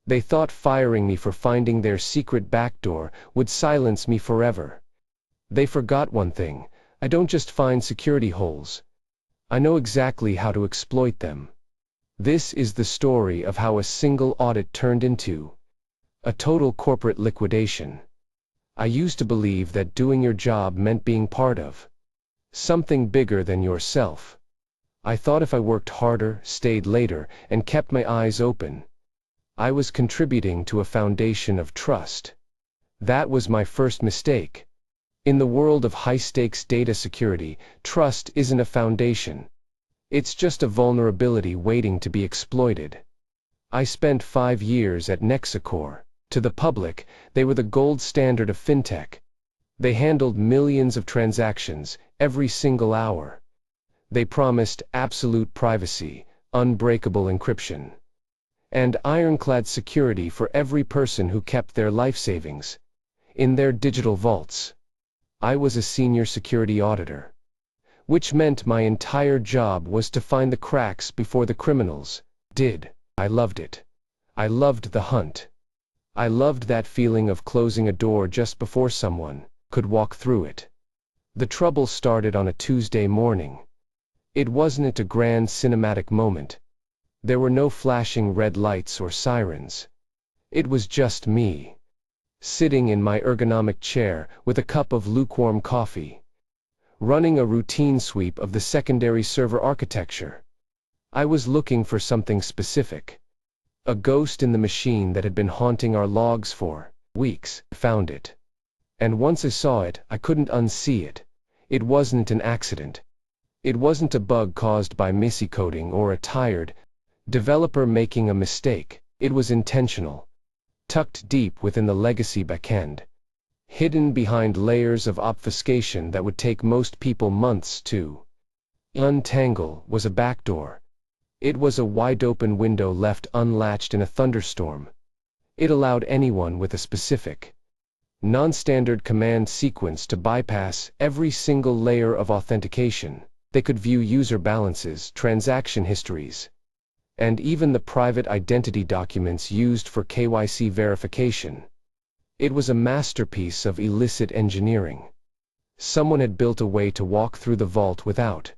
They thought firing me for finding their secret backdoor would silence me forever. They forgot one thing: I don't just find security holes. I know exactly how to exploit them. This is the story of how a single audit turned into a total corporate liquidation. I used to believe that doing your job meant being part of something bigger than yourself. I thought if I worked harder, stayed later, and kept my eyes open, I was contributing to a foundation of trust. That was my first mistake. In the world of high-stakes data security, trust isn't a foundation. It's just a vulnerability waiting to be exploited. I spent 5 years at NexaCore. To the public, they were the gold standard of fintech. They handled millions of transactions every single hour. They promised absolute privacy, unbreakable encryption, and ironclad security for every person who kept their life savings in their digital vaults. I was a senior security auditor, which meant my entire job was to find the cracks before the criminals did. I loved it. I loved the hunt. I loved that feeling of closing a door just before someone could walk through it. The trouble started on a Tuesday morning. It wasn't a grand cinematic moment. There were no flashing red lights or sirens. It was just me, sitting in my ergonomic chair with a cup of lukewarm coffee, running a routine sweep of the secondary server architecture. I was looking for something specific. A ghost in the machine that had been haunting our logs for weeks. Found it. And once I saw it, I couldn't unsee it. It wasn't an accident. It wasn't a bug caused by miscoding or a tired developer making a mistake. It was intentional. Tucked deep within the legacy backend. Hidden behind layers of obfuscation that would take most people months to untangle was a backdoor. It was a wide-open window left unlatched in a thunderstorm. It allowed anyone with a specific, non-standard command sequence to bypass every single layer of authentication. They could view user balances, transaction histories, and even the private identity documents used for KYC verification. It was a masterpiece of illicit engineering. Someone had built a way to walk through the vault without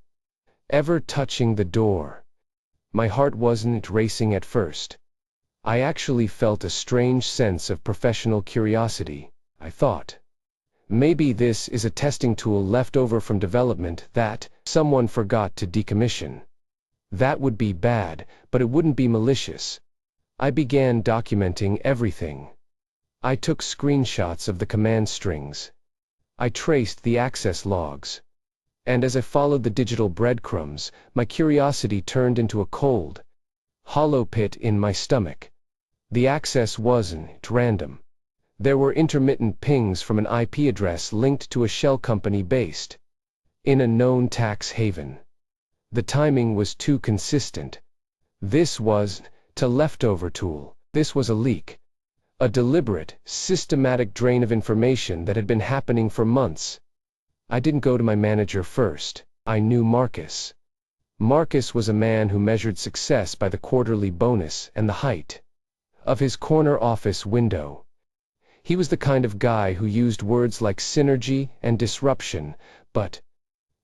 ever touching the door. My heart wasn't racing at first. I actually felt a strange sense of professional curiosity. I thought, maybe this is a testing tool left over from development that someone forgot to decommission. That would be bad, but it wouldn't be malicious. I began documenting everything. I took screenshots of the command strings. I traced the access logs. And as I followed the digital breadcrumbs, my curiosity turned into a cold, hollow pit in my stomach. The access wasn't random. There were intermittent pings from an IP address linked to a shell company based in a known tax haven. The timing was too consistent. This was a leftover tool. This was a leak. A deliberate, systematic drain of information that had been happening for months. I didn't go to my manager first. I knew Marcus. Marcus was a man who measured success by the quarterly bonus and the height of his corner office window. He was the kind of guy who used words like synergy and disruption, but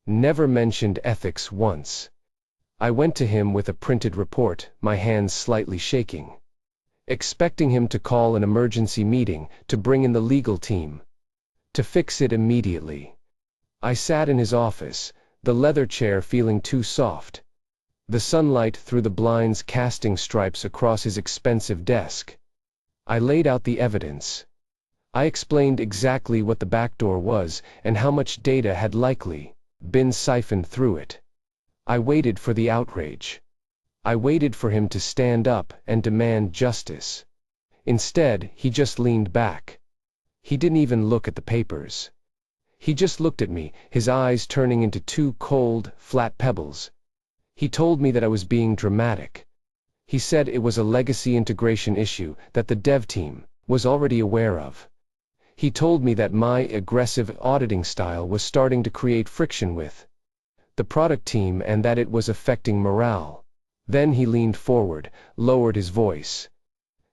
never mentioned ethics once. I went to him with a printed report, my hands slightly shaking, expecting him to call an emergency meeting, to bring in the legal team, to fix it immediately. I sat in his office, the leather chair feeling too soft, the sunlight through the blinds casting stripes across his expensive desk. I laid out the evidence. I explained exactly what the backdoor was and how much data had likely been siphoned through it. I waited for the outrage. I waited for him to stand up and demand justice. Instead, he just leaned back. He didn't even look at the papers. He just looked at me, his eyes turning into two cold, flat pebbles. He told me that I was being dramatic. He said it was a legacy integration issue that the dev team was already aware of. He told me that my aggressive auditing style was starting to create friction with the product team and that it was affecting morale. Then he leaned forward, lowered his voice,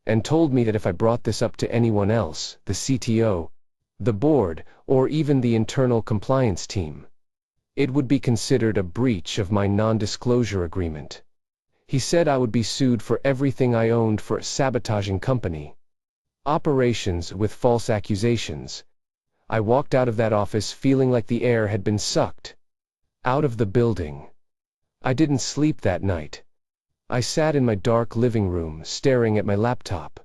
and told me that if I brought this up to anyone else, the CTO, the board, or even the internal compliance team, it would be considered a breach of my non-disclosure agreement. He said I would be sued for everything I owned for sabotaging company operations with false accusations. I walked out of that office feeling like the air had been sucked out of the building. I didn't sleep that night. I sat in my dark living room staring at my laptop,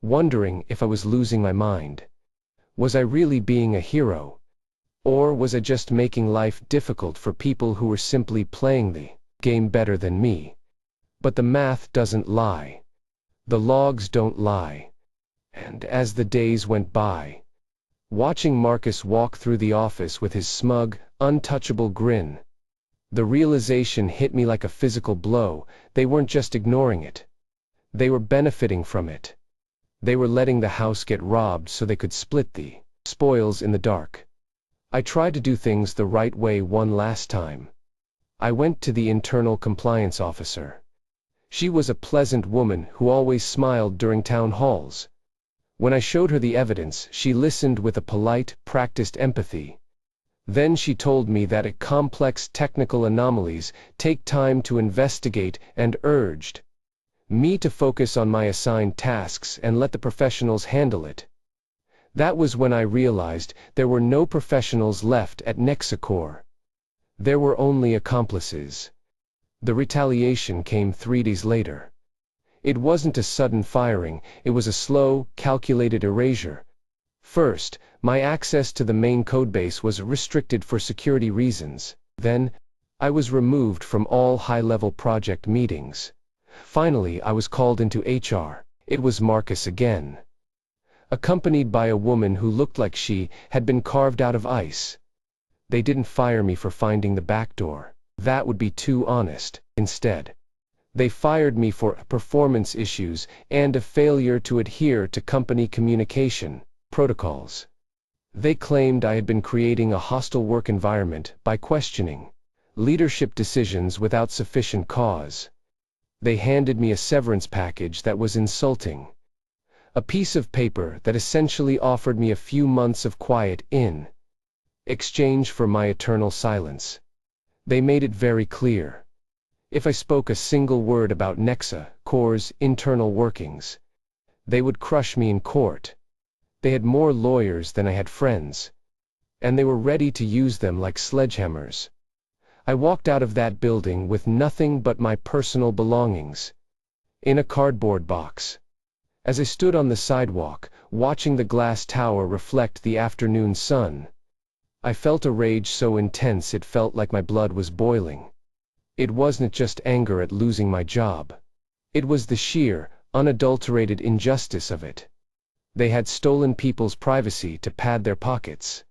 wondering if I was losing my mind. Was I really being a hero? Or was I just making life difficult for people who were simply playing the game better than me? But the math doesn't lie. The logs don't lie. And as the days went by, watching Marcus walk through the office with his smug, untouchable grin, the realization hit me like a physical blow. They weren't just ignoring it. They were benefiting from it. They were letting the house get robbed so they could split the spoils in the dark. I tried to do things the right way one last time. I went to the internal compliance officer. She was a pleasant woman who always smiled during town halls. When I showed her the evidence, she listened with a polite, practiced empathy. Then she told me that complex technical anomalies take time to investigate and urged me to focus on my assigned tasks and let the professionals handle it. That was when I realized there were no professionals left at NexaCore. There were only accomplices. The retaliation came 3 days later. It wasn't a sudden firing, it was a slow, calculated erasure. First, my access to the main codebase was restricted for security reasons. Then, I was removed from all high-level project meetings. Finally, I was called into HR. It was Marcus again, accompanied by a woman who looked like she had been carved out of ice. They didn't fire me for finding the back door. That would be too honest. Instead, they fired me for performance issues and a failure to adhere to company communication protocols. They claimed I had been creating a hostile work environment by questioning leadership decisions without sufficient cause. They handed me a severance package that was insulting. A piece of paper that essentially offered me a few months of quiet in exchange for my eternal silence. They made it very clear. If I spoke a single word about NexaCore's internal workings, they would crush me in court. They had more lawyers than I had friends, and they were ready to use them like sledgehammers. I walked out of that building with nothing but my personal belongings in a cardboard box. As I stood on the sidewalk, watching the glass tower reflect the afternoon sun, I felt a rage so intense it felt like my blood was boiling. It wasn't just anger at losing my job. It was the sheer, unadulterated injustice of it. They had stolen people's privacy to pad their pockets.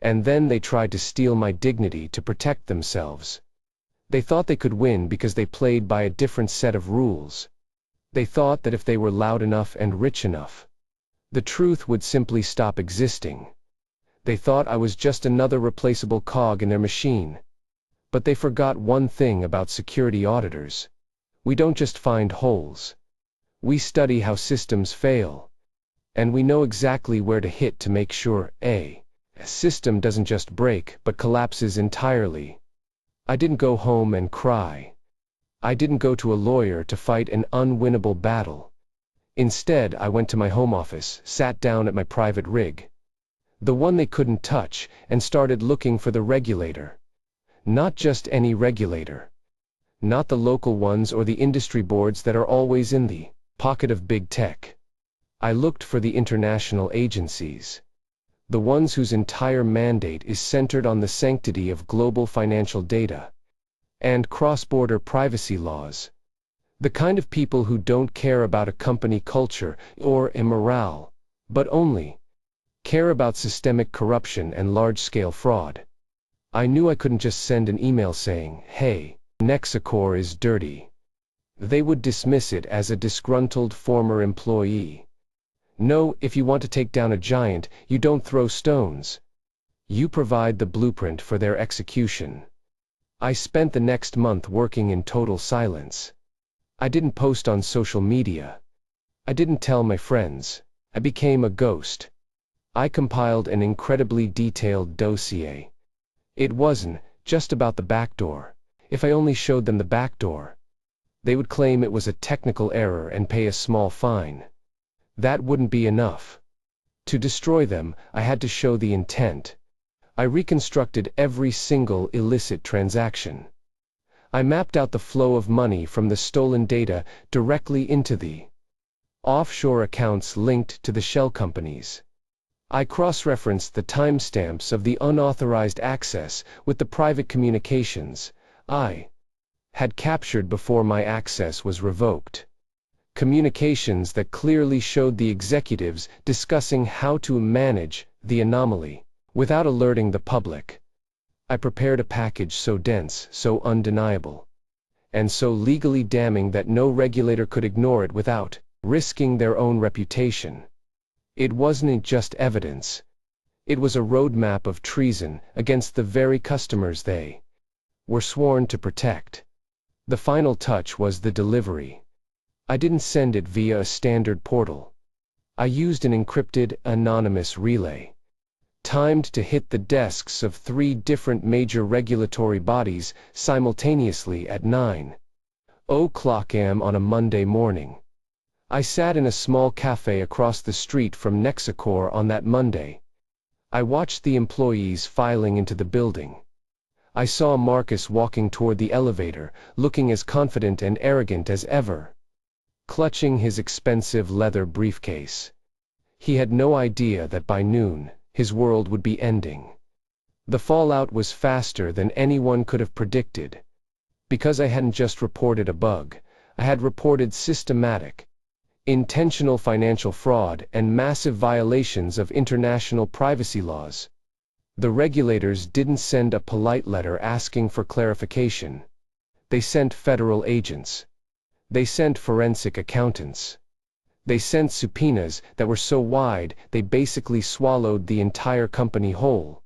And then they tried to steal my dignity to protect themselves. They thought they could win because they played by a different set of rules. They thought that if they were loud enough and rich enough, the truth would simply stop existing. They thought I was just another replaceable cog in their machine. But they forgot one thing about security auditors. We don't just find holes. We study how systems fail. And we know exactly where to hit to make sure a system doesn't just break but collapses entirely. I didn't go home and cry. I didn't go to a lawyer to fight an unwinnable battle. Instead, I went to my home office, sat down at my private rig, the one they couldn't touch, and started looking for the regulator. Not just any regulator. Not the local ones or the industry boards that are always in the pocket of big tech. I looked for the international agencies. The ones whose entire mandate is centered on the sanctity of global financial data and cross-border privacy laws. The kind of people who don't care about a company culture or a morale, but only care about systemic corruption and large-scale fraud. I knew I couldn't just send an email saying, "Hey, NexaCore is dirty." They would dismiss it as a disgruntled former employee. No, if you want to take down a giant, you don't throw stones. You provide the blueprint for their execution. I spent the next month working in total silence. I didn't post on social media. I didn't tell my friends. I became a ghost. I compiled an incredibly detailed dossier. It wasn't just about the back door. If I only showed them the back door, they would claim it was a technical error and pay a small fine. That wouldn't be enough. To destroy them, I had to show the intent. I reconstructed every single illicit transaction. I mapped out the flow of money from the stolen data directly into the offshore accounts linked to the shell companies. I cross-referenced the timestamps of the unauthorized access with the private communications I had captured before my access was revoked. Communications that clearly showed the executives discussing how to manage the anomaly without alerting the public. I prepared a package so dense, so undeniable, and so legally damning that no regulator could ignore it without risking their own reputation. It wasn't just evidence. It was a roadmap of treason against the very customers they were sworn to protect. The final touch was the delivery. I didn't send it via a standard portal. I used an encrypted, anonymous relay, timed to hit the desks of 3 different major regulatory bodies simultaneously at 9:00 a.m. on a Monday morning. I sat in a small cafe across the street from NexaCore on that Monday. I watched the employees filing into the building. I saw Marcus walking toward the elevator, looking as confident and arrogant as ever, clutching his expensive leather briefcase. He had no idea that by noon, his world would be ending. The fallout was faster than anyone could have predicted. Because I hadn't just reported a bug, I had reported systematic, intentional financial fraud and massive violations of international privacy laws. The regulators didn't send a polite letter asking for clarification. They sent federal agents. They sent forensic accountants. They sent subpoenas that were so wide they basically swallowed the entire company whole.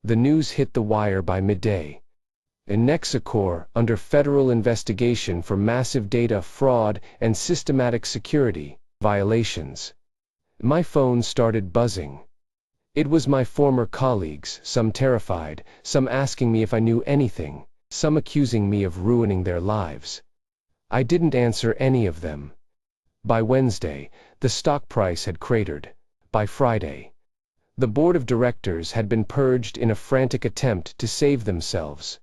The news hit the wire by midday. In NexaCore, under federal investigation for massive data fraud and systematic security violations. My phone started buzzing. It was my former colleagues, some terrified, some asking me if I knew anything, some accusing me of ruining their lives. I didn't answer any of them. By Wednesday, the stock price had cratered. By Friday, the board of directors had been purged in a frantic attempt to save themselves.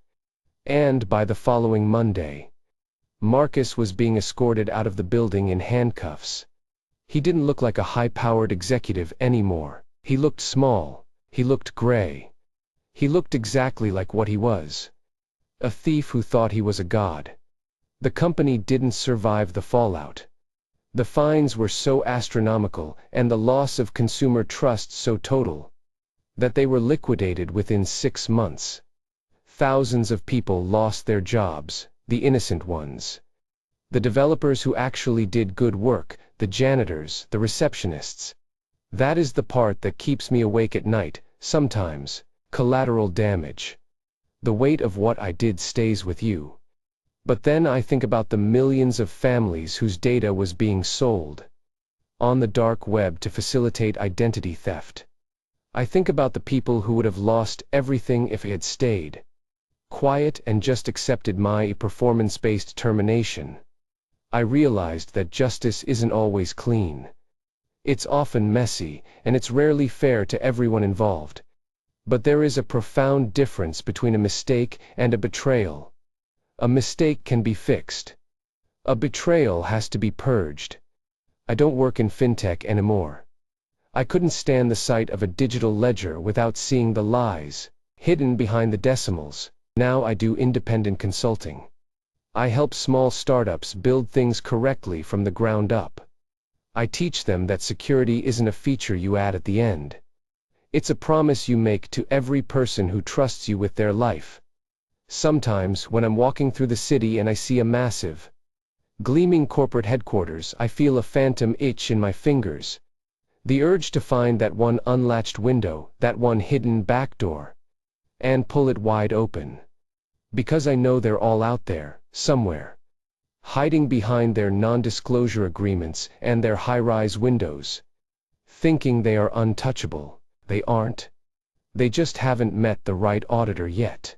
And by the following Monday, Marcus was being escorted out of the building in handcuffs. He didn't look like a high-powered executive anymore. He looked small. He looked gray. He looked exactly like what he was. A thief who thought he was a god. The company didn't survive the fallout. The fines were so astronomical and the loss of consumer trust so total that they were liquidated within 6 months. Thousands of people lost their jobs, the innocent ones. The developers who actually did good work, the janitors, the receptionists. That is the part that keeps me awake at night, sometimes. Collateral damage. The weight of what I did stays with you. But then I think about the millions of families whose data was being sold on the dark web to facilitate identity theft. I think about the people who would have lost everything if I had stayed quiet and just accepted my performance-based termination. I realized that justice isn't always clean. It's often messy, and it's rarely fair to everyone involved. But there is a profound difference between a mistake and a betrayal. A mistake can be fixed. A betrayal has to be purged. I don't work in fintech anymore. I couldn't stand the sight of a digital ledger without seeing the lies hidden behind the decimals. Now I do independent consulting. I help small startups build things correctly from the ground up. I teach them that security isn't a feature you add at the end. It's a promise you make to every person who trusts you with their life. Sometimes, when I'm walking through the city and I see a massive, gleaming corporate headquarters, I feel a phantom itch in my fingers. The urge to find that one unlatched window, that one hidden back door, and pull it wide open. Because I know they're all out there, somewhere. hiding behind their non-disclosure agreements and their high-rise windows, thinking they are untouchable. They aren't. They just haven't met the right auditor yet.